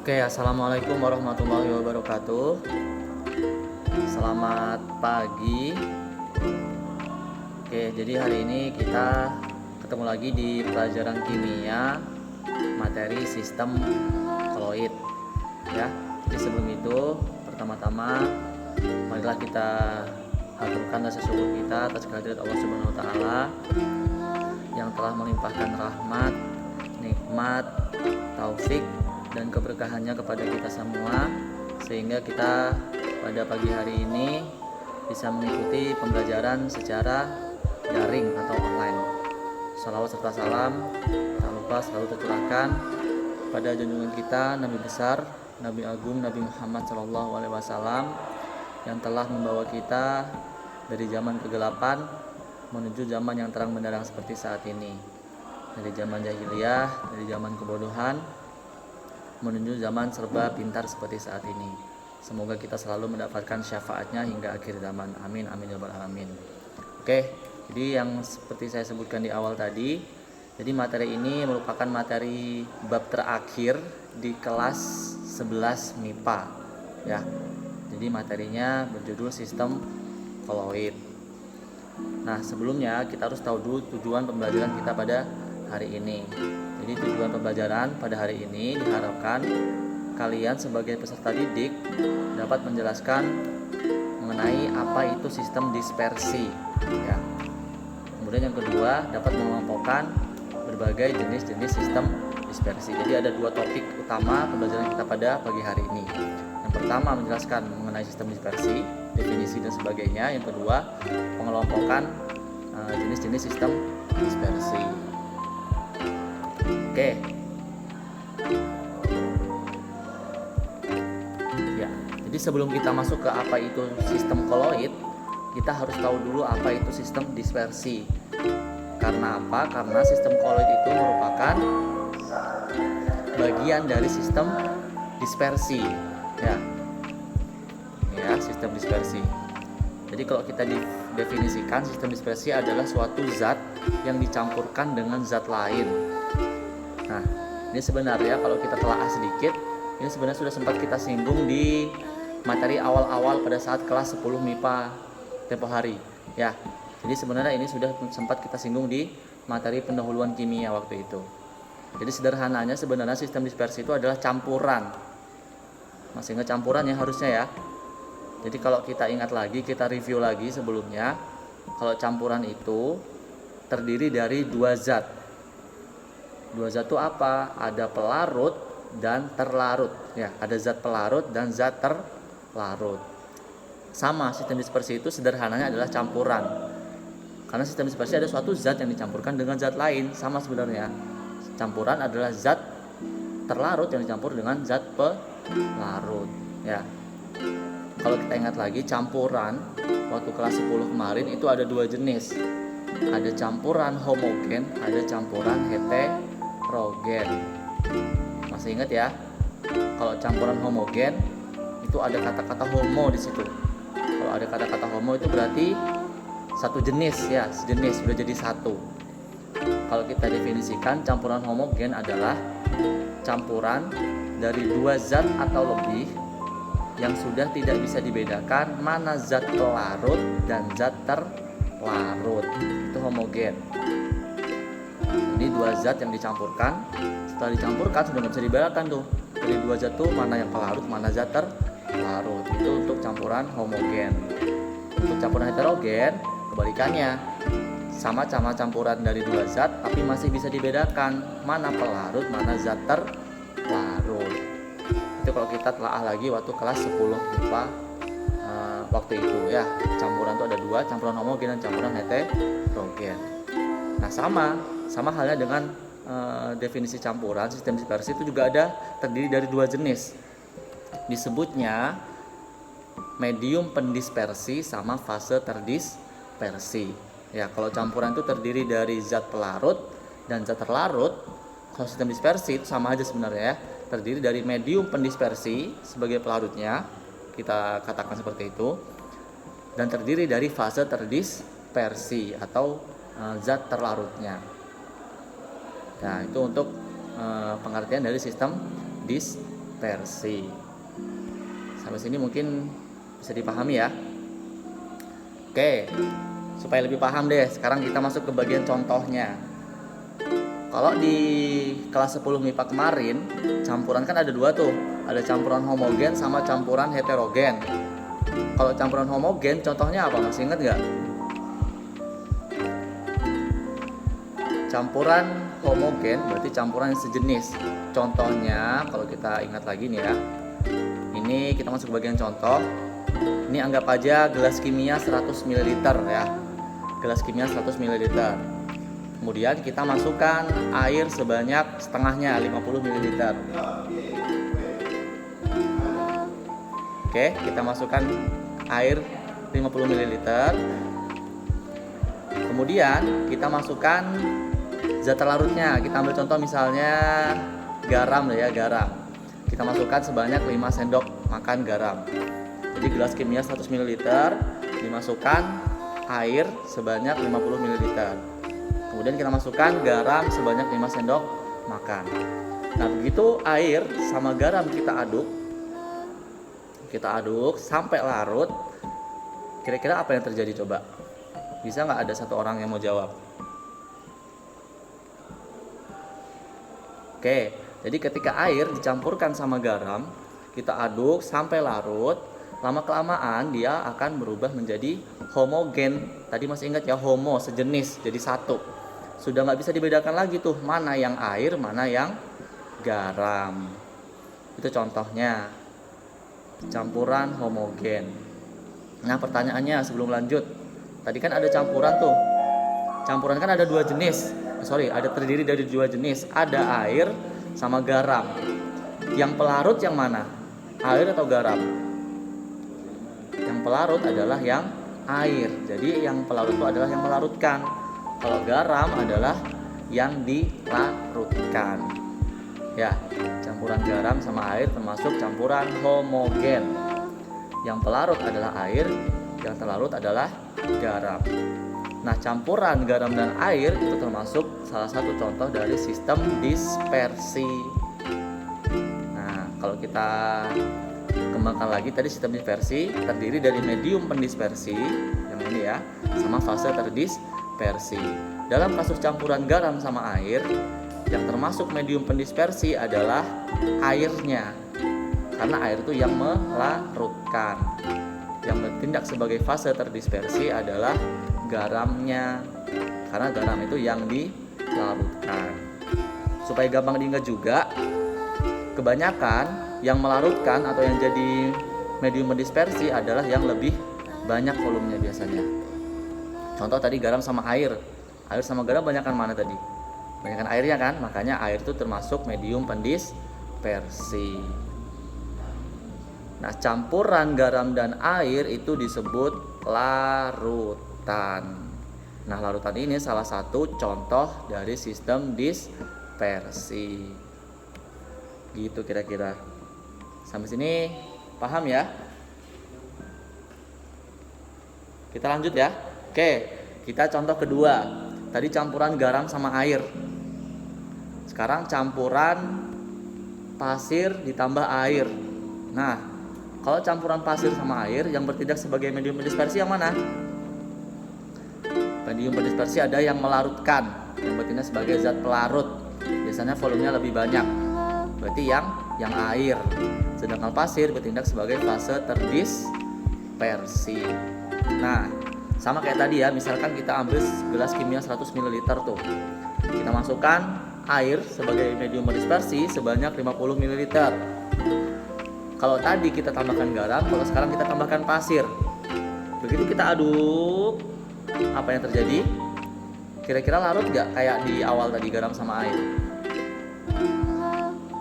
Oke, assalamualaikum warahmatullahi wabarakatuh. Selamat pagi. Oke, jadi hari ini kita ketemu lagi di pelajaran kimia materi sistem koloid. Ya, jadi sebelum itu, pertama-tama marilah kita haturkan rasa syukur kita atas kehadirat Allah Subhanahu Wa Taala yang telah melimpahkan rahmat, nikmat, taufik dan keberkahannya kepada kita semua, sehingga kita pada pagi hari ini bisa mengikuti pembelajaran secara daring atau online. Salawat serta salam tak lupa selalu tercurahkan pada junjungan kita Nabi besar, Nabi agung, Nabi Muhammad SAW yang telah membawa kita dari zaman kegelapan menuju zaman yang terang benderang seperti saat ini, dari zaman jahiliyah, dari zaman kebodohan menuju zaman serba pintar seperti saat ini. Semoga kita selalu mendapatkan syafaatnya hingga akhir zaman. Amin, amin ya rabbal alamin. Oke, jadi yang seperti saya sebutkan di awal tadi, jadi materi ini merupakan materi bab terakhir di kelas 11 MIPA ya. Jadi materinya berjudul sistem koloid. Nah, sebelumnya kita harus tahu dulu tujuan pembelajaran kita pada hari ini. Jadi tujuan pembelajaran pada hari ini diharapkan kalian sebagai peserta didik dapat menjelaskan mengenai apa itu sistem dispersi ya. Kemudian yang kedua, dapat mengelompokkan berbagai jenis-jenis sistem dispersi. Jadi ada dua topik utama pembelajaran kita pada pagi hari ini. Yang pertama menjelaskan mengenai sistem dispersi, definisi dan sebagainya. Yang kedua, pengelompokan jenis-jenis sistem dispersi. Oke. Ya, jadi sebelum kita masuk ke apa itu sistem koloid, kita harus tahu dulu apa itu sistem dispersi. Karena apa? Karena sistem koloid itu merupakan bagian dari sistem dispersi, ya. Ya, sistem dispersi. Jadi kalau kita definisikan, sistem dispersi adalah suatu zat yang dicampurkan dengan zat lain. Nah, ini sebenarnya kalau kita telaah sedikit, ini sebenarnya sudah sempat kita singgung di materi awal-awal pada saat kelas 10 MIPA tempo hari ya. Jadi sebenarnya ini sudah sempat kita singgung di materi pendahuluan kimia waktu itu. Jadi sederhananya sebenarnya sistem dispersi itu adalah campuran. Masih ingat campuran ya harusnya ya. Jadi kalau kita ingat lagi, kita review lagi sebelumnya, kalau campuran itu terdiri dari dua zat. Dua zat itu apa? Ada pelarut dan terlarut ya. Ada zat pelarut dan zat terlarut. Sama, sistem dispersi itu sederhananya adalah campuran. Karena sistem dispersi ada suatu zat yang dicampurkan dengan zat lain. Sama sebenarnya. Campuran adalah zat terlarut yang dicampur dengan zat pelarut ya. Kalau kita ingat lagi, campuran waktu kelas 10 kemarin itu ada dua jenis. Ada campuran homogen, ada campuran heterogen. Masih ingat ya? Kalau campuran homogen itu ada kata-kata homo di situ. Kalau ada kata-kata homo itu berarti satu jenis ya, sejenis sudah jadi satu. Kalau kita definisikan, campuran homogen adalah campuran dari dua zat atau lebih yang sudah tidak bisa dibedakan mana zat pelarut dan zat terlarut. Itu homogen. Ini dua zat yang dicampurkan. Setelah dicampurkan sudah nggak bisa dibedakan tuh dari dua zat tuh mana yang pelarut, mana zat terlarut. Itu untuk campuran homogen. Untuk campuran heterogen kebalikannya, sama-sama campuran dari dua zat tapi masih bisa dibedakan mana pelarut, mana zat terlarut. Itu kalau kita telaah lagi waktu kelas 10 MIPA waktu itu ya. Campuran itu ada dua, campuran homogen dan campuran heterogen. Nah, sama halnya dengan definisi campuran, sistem dispersi itu juga ada terdiri dari dua jenis. Disebutnya medium pendispersi sama fase terdispersi. Ya, kalau campuran itu terdiri dari zat pelarut dan zat terlarut. Kalau sistem dispersi itu sama aja sebenarnya ya. Terdiri dari medium pendispersi sebagai pelarutnya, kita katakan seperti itu, dan terdiri dari fase terdispersi atau zat terlarutnya. Nah, itu untuk pengertian dari sistem dispersi. dispersi. Sampai sini mungkin bisa dipahami ya. Oke, supaya lebih paham deh, sekarang kita masuk ke bagian contohnya. Kalau di kelas 10 MIPA kemarin, campuran kan ada dua tuh. Ada campuran homogen sama campuran heterogen. Kalau campuran homogen, contohnya apa? Masih ingat nggak? Campuran homogen berarti campuran yang sejenis. Contohnya, kalau kita ingat lagi nih ya. Ini kita masuk ke bagian contoh. Ini anggap aja gelas kimia 100 ml ya. Gelas kimia 100 ml. Kemudian kita masukkan air sebanyak setengahnya, 50 ml. Oke, kita masukkan air 50 ml. Kemudian kita masukkan zat larutnya. Kita ambil contoh misalnya garam ya, garam. Kita masukkan sebanyak 5 sendok makan garam. Jadi gelas kimia 100 ml dimasukkan air sebanyak 50 ml. Kemudian kita masukkan garam sebanyak 5 sendok makan. Nah, begitu air sama garam kita aduk sampai larut. Kira-kira apa yang terjadi coba? Bisa nggak ada satu orang yang mau jawab? Oke, jadi ketika air dicampurkan sama garam, kita aduk sampai larut, lama-kelamaan dia akan berubah menjadi homogen. Tadi masih ingat ya, homo, sejenis, jadi satu. Sudah nggak bisa dibedakan lagi tuh, mana yang air, mana yang garam. Itu contohnya, campuran homogen. Nah, pertanyaannya sebelum lanjut, tadi kan ada campuran tuh. Campuran kan ada dua jenis. Ada terdiri dari dua jenis. Ada air sama garam. Yang pelarut yang mana? Air atau garam? Yang pelarut adalah yang air. Jadi yang pelarut itu adalah yang melarutkan. Kalau garam adalah yang dilarutkan. Ya, campuran garam sama air termasuk campuran homogen. Yang pelarut adalah air, yang terlarut adalah garam. Nah, campuran garam dan air itu termasuk salah satu contoh dari sistem dispersi. Nah, kalau kita kembangkan lagi, tadi sistem dispersi terdiri dari medium pendispersi, yang ini ya, sama fase terdispersi. Dalam kasus campuran garam sama air, yang termasuk medium pendispersi adalah airnya, karena air itu yang melarutkan. Yang bertindak sebagai fase terdispersi adalah garamnya, karena garam itu yang dilarutkan. Supaya gampang diingat juga, kebanyakan yang melarutkan atau yang jadi medium mendispersi adalah yang lebih banyak volumenya biasanya. Contoh tadi garam sama air. Air sama garam banyakkan mana tadi? Banyakkan airnya kan, makanya air itu termasuk medium pendispersi. Nah, campuran garam dan air itu disebut larutan. Nah, larutan ini salah satu contoh dari sistem dispersi. Gitu kira-kira. Sampai sini paham ya? Kita lanjut ya. Oke, kita contoh kedua. Tadi campuran garam sama air. Sekarang campuran pasir ditambah air. Nah, kalau campuran pasir sama air yang bertindak sebagai medium pendispersi yang mana? Medium pendispersi ada yang melarutkan, yang bertindak sebagai zat pelarut. Biasanya volumenya lebih banyak. Berarti yang air. Sedangkan pasir bertindak sebagai fase terdispersi. Nah, sama kayak tadi ya, misalkan kita ambil gelas kimia 100 ml tuh. Kita masukkan air sebagai medium pendispersi sebanyak 50 ml. Kalau tadi kita tambahkan garam, kalau sekarang kita tambahkan pasir. Begitu kita aduk, apa yang terjadi? Kira-kira larut gak kayak di awal tadi garam sama air?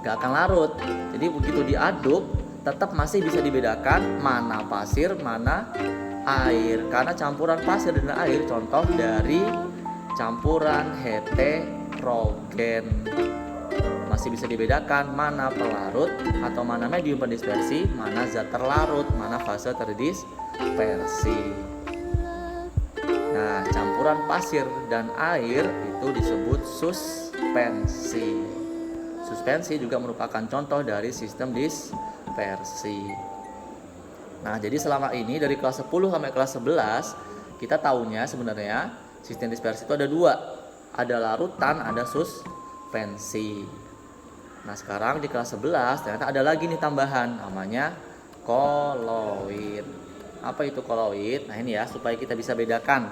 Gak akan larut. Jadi begitu diaduk, tetap masih bisa dibedakan mana pasir, mana air. Karena campuran pasir dan air contoh dari campuran heterogen. Masih bisa dibedakan mana pelarut atau mana medium pendispersi, mana zat terlarut, mana fase terdispersi. Nah, campuran pasir dan air itu disebut suspensi. suspensi juga merupakan contoh dari sistem dispersi. Nah, jadi selama ini dari kelas 10 sampai kelas 11 kita tahunya sebenarnya sistem dispersi itu ada dua. Ada larutan, ada suspensi. Nah, sekarang di kelas 11 ternyata ada lagi nih tambahan, namanya koloid. Apa itu koloid? Nah, ini ya supaya kita bisa bedakan.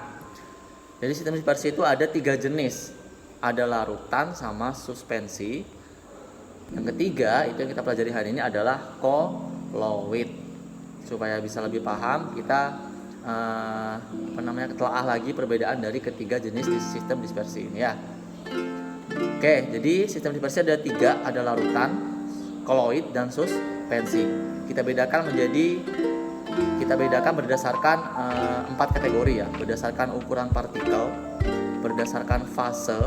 Jadi sistem dispersi itu ada 3 jenis. Ada larutan sama suspensi. Yang ketiga itu yang kita pelajari hari ini adalah koloid. Supaya bisa lebih paham, kita telah lagi perbedaan dari ketiga jenis sistem dispersi ini ya. Oke, jadi sistem dispersi ada 3, ada larutan, koloid, dan suspensi. Kita bedakan berdasarkan 4 kategori ya, berdasarkan ukuran partikel, berdasarkan fase,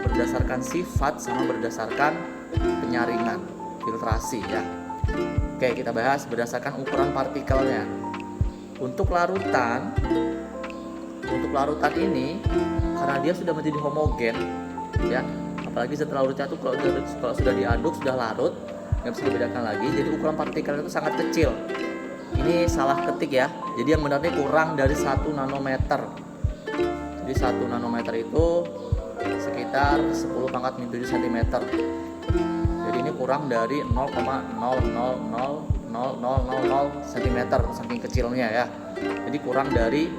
berdasarkan sifat, sama berdasarkan penyaringan, filtrasi ya. Oke, kita bahas berdasarkan ukuran partikelnya. Untuk larutan ini karena dia sudah menjadi homogen ya, apalagi setelah larutnya itu kalau sudah diaduk, sudah larut, nggak bisa dibedakan lagi. Jadi ukuran partikel itu sangat kecil. Ini salah ketik ya. Jadi yang benarnya kurang dari 1 nanometer. Jadi 1 nanometer itu sekitar 10 pangkat -7 cm. Jadi ini kurang dari 0,0000000 cm, saking kecilnya ya. Jadi kurang dari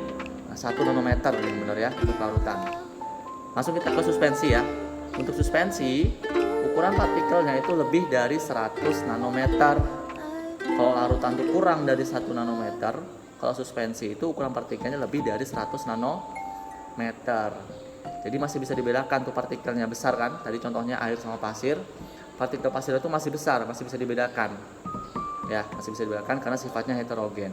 1 nanometer yang benar ya untuk larutan. Langsung kita ke suspensi ya. Untuk suspensi, ukuran partikelnya itu lebih dari 100 nanometer. Kalau larutan itu kurang dari 1 nanometer, kalau suspensi itu ukuran partikelnya lebih dari 100 nanometer. Jadi masih bisa dibedakan tuh partikelnya besar kan. Tadi contohnya air sama pasir. Partikel pasir itu masih besar, masih bisa dibedakan. Ya, masih bisa dibedakan karena sifatnya heterogen.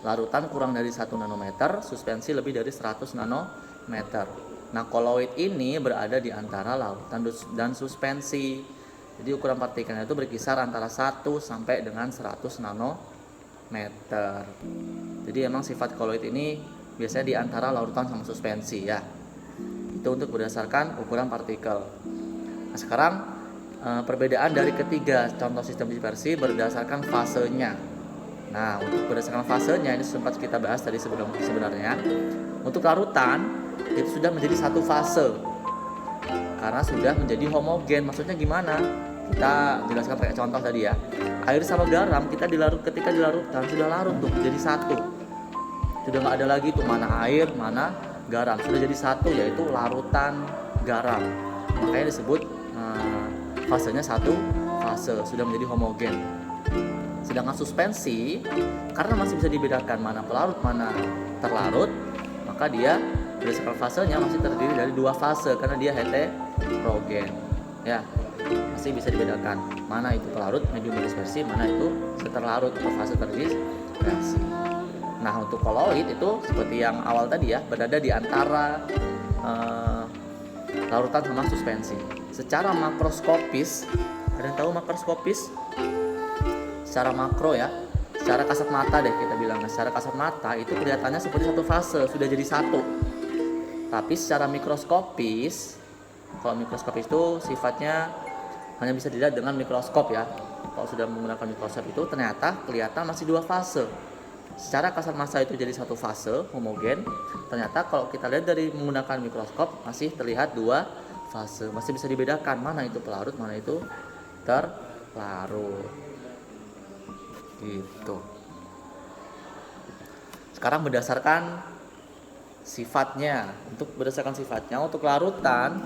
Larutan kurang dari 1 nanometer, suspensi lebih dari 100 nanometer. Nah, koloid ini berada di antara larutan dan suspensi. Jadi ukuran partikelnya itu berkisar antara 1 sampai dengan 100 nanometer. Jadi emang sifat koloid ini biasanya di antara larutan sama suspensi ya. Itu untuk berdasarkan ukuran partikel. Nah, sekarang perbedaan dari ketiga contoh sistem dispersi berdasarkan fasenya. Nah, untuk berdasarkan fasenya ini sempat kita bahas tadi sebenarnya. Untuk larutan itu sudah menjadi satu fase karena sudah menjadi homogen. Maksudnya gimana? Kita jelaskan pakai contoh tadi ya. Air sama garam ketika dilarutkan sudah larut tuh jadi satu. Sudah nggak ada lagi tuh mana air mana garam, sudah jadi satu, yaitu larutan garam. Makanya disebut fasenya satu fase, sudah menjadi homogen. Sedangkan suspensi karena masih bisa dibedakan mana pelarut mana terlarut, maka dia berdasarkan fasenya masih terdiri dari 2 fase karena dia heterogen ya, masih bisa dibedakan mana itu pelarut, medium dispersi, mana itu terlarut atau fase terdispersi. Nah, untuk koloid itu seperti yang awal tadi ya, berada di antara larutan sama suspensi. Secara makroskopis, ada yang tahu makroskopis? Secara makro ya, secara kasat mata deh kita bilang. Secara kasat mata itu kelihatannya seperti satu fase, sudah jadi satu. Tapi secara mikroskopis, kalau mikroskopis itu sifatnya hanya bisa dilihat dengan mikroskop ya. Kalau sudah menggunakan mikroskop itu ternyata kelihatan masih 2 fase. Secara kasat mata itu jadi satu fase homogen. Ternyata kalau kita lihat dari menggunakan mikroskop masih terlihat 2 fase. Masih bisa dibedakan mana itu pelarut, mana itu terlarut. Gitu. Sekarang berdasarkan sifatnya. Berdasarkan sifatnya untuk larutan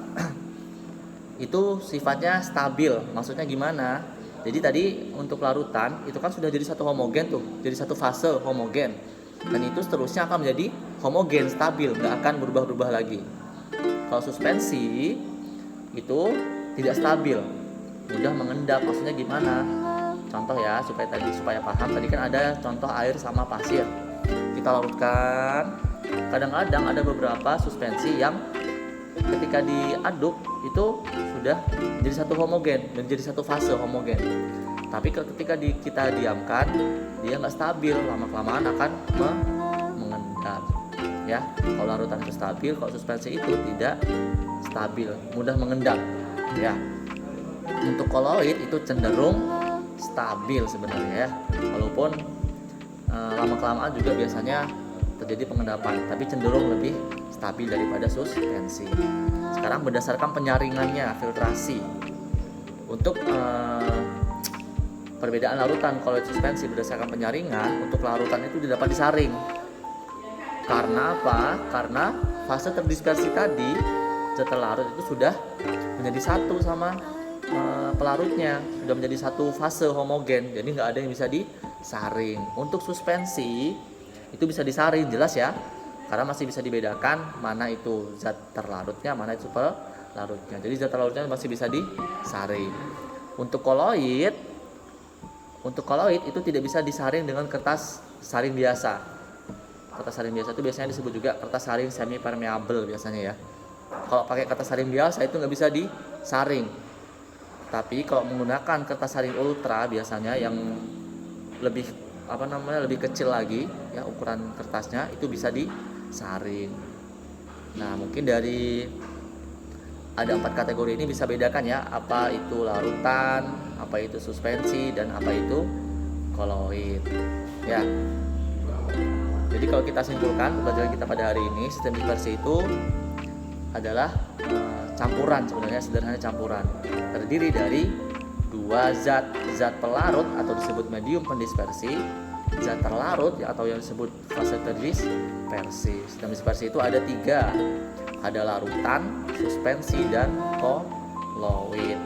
itu sifatnya stabil. Maksudnya gimana? Jadi tadi untuk larutan itu kan sudah jadi satu homogen tuh, jadi satu fase homogen. Dan itu seterusnya akan menjadi homogen, stabil, nggak akan berubah-ubah lagi. Kalau suspensi itu tidak stabil, mudah mengendap. Maksudnya gimana? Contoh ya, supaya paham. Tadi kan ada contoh air sama pasir. Kita larutkan. Kadang-kadang ada beberapa suspensi yang ketika diaduk itu sudah menjadi satu homogen, menjadi satu fase homogen. Tapi ketika kita diamkan, dia nggak stabil, lama-kelamaan akan mengendap. Ya, kalau larutan itu stabil, kalau suspensi itu tidak stabil, mudah mengendap. Ya. Untuk koloid itu cenderung stabil sebenarnya ya, walaupun lama-kelamaan juga biasanya terjadi pengendapan, tapi cenderung lebih stabil daripada suspensi. Sekarang berdasarkan penyaringannya, filtrasi. Untuk perbedaan larutan koloid suspensi berdasarkan penyaringan, untuk larutan itu tidak dapat disaring. Karena apa? Karena fase terdispersi tadi, zat terlarut itu sudah menjadi satu sama pelarutnya, sudah menjadi satu fase homogen, jadi nggak ada yang bisa disaring. Untuk suspensi itu bisa disaring, jelas ya, karena masih bisa dibedakan mana itu zat terlarutnya, mana itu pelarutnya. Jadi zat terlarutnya masih bisa disaring. Untuk koloid itu tidak bisa disaring dengan kertas saring biasa. Kertas saring biasa itu biasanya disebut juga kertas saring semi permeable biasanya ya. Kalau pakai kertas saring biasa itu nggak bisa disaring. Tapi kalau menggunakan kertas saring ultra biasanya yang lebih lebih kecil lagi ya ukuran kertasnya, itu bisa disaring. Nah, mungkin dari ada 4 kategori ini bisa bedakan ya, apa itu larutan, apa itu suspensi, dan apa itu koloid ya. Jadi kalau kita simpulkan pembelajaran kita pada hari ini, sistem dispersi itu adalah campuran, sebenarnya sederhana campuran, terdiri dari 2 zat pelarut atau disebut medium pendispersi, zat terlarut ya, atau yang disebut fase terdispersi. Sistem dispersi itu ada 3, ada larutan, suspensi, dan koloid.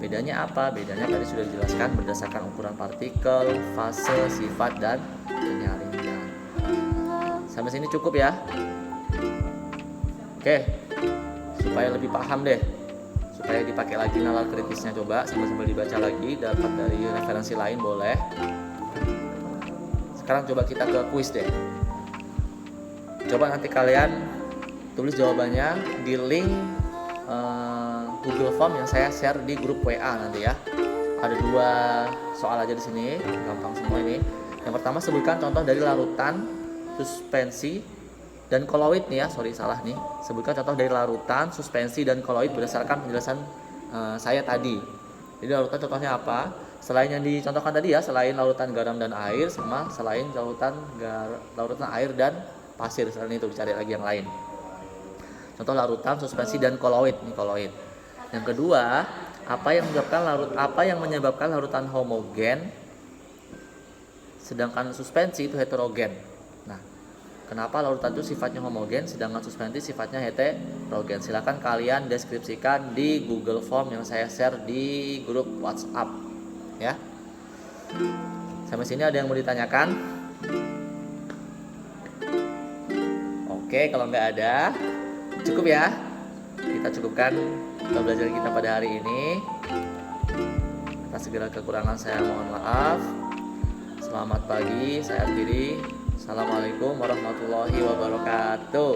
Bedanya apa? Bedanya tadi sudah dijelaskan berdasarkan ukuran partikel, fase, sifat, dan penyaringan. Sampai sini cukup ya. Oke, supaya lebih paham deh, supaya dipakai lagi nalar kritisnya, coba sambil dibaca lagi, dapat dari referensi lain boleh. Sekarang coba kita ke kuis deh. Coba nanti kalian tulis jawabannya di link Google Form yang saya share di grup WA nanti ya. Ada 2 soal aja di sini, gampang semua ini. Yang pertama, sebutkan contoh dari larutan, suspensi, dan koloid nih ya, salah nih. Sebutkan contoh dari larutan, suspensi, dan koloid berdasarkan penjelasan saya tadi. Jadi larutan contohnya apa? Selain yang dicontohkan tadi ya, selain larutan garam dan air, sama selain larutan air dan pasir. Selain itu dicari lagi yang lain. Contoh larutan, suspensi, dan koloid nih, koloid. Yang kedua, apa yang menyebabkan larutan homogen sedangkan suspensi itu heterogen. Nah, kenapa larutan itu sifatnya homogen sedangkan suspensi sifatnya heterogen? Silakan kalian deskripsikan di Google Form yang saya share di grup WhatsApp ya. Sampai sini ada yang mau ditanyakan? Oke, kalau nggak ada, cukup ya. Kita cukupkan pembelajaran kita pada hari ini. Atas segala kekurangan saya mohon maaf. Selamat pagi, saya akhiri. Assalamualaikum warahmatullahi wabarakatuh.